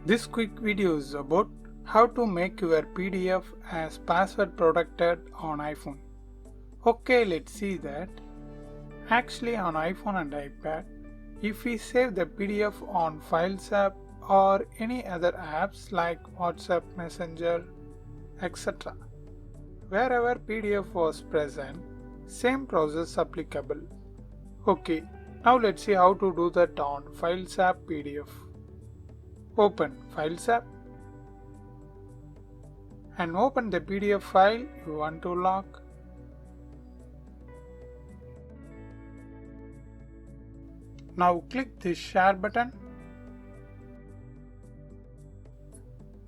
This quick video is about how to make your PDF as password protected on iPhone. Okay, let's see that. Actually, on iPhone and iPad, if we save the PDF on Files app or any other apps like WhatsApp, Messenger, etc., wherever PDF was present, same process applicable. Okay, now let's see how to do that on Files app PDF. Open Files app and open the PDF file you want to lock. Now click the share button.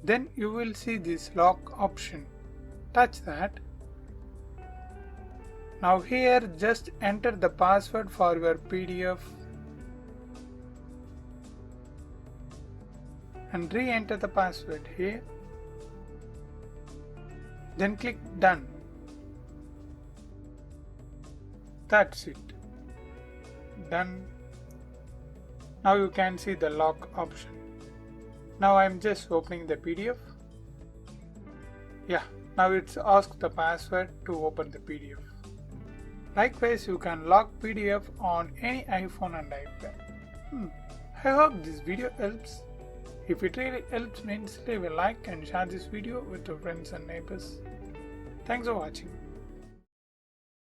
Then you will see this lock option. Touch that. Now here just enter the password for your PDF and re-enter the password here. Then click done. That's it. Done. Now you can see the lock option. Now I am just opening the PDF. Yeah, now it's asked the password to open the PDF. Likewise, you can lock PDF on any iPhone and iPad. I hope this video helps. If it really helps, means leave a like and share this video with your friends and neighbors. Thanks for watching.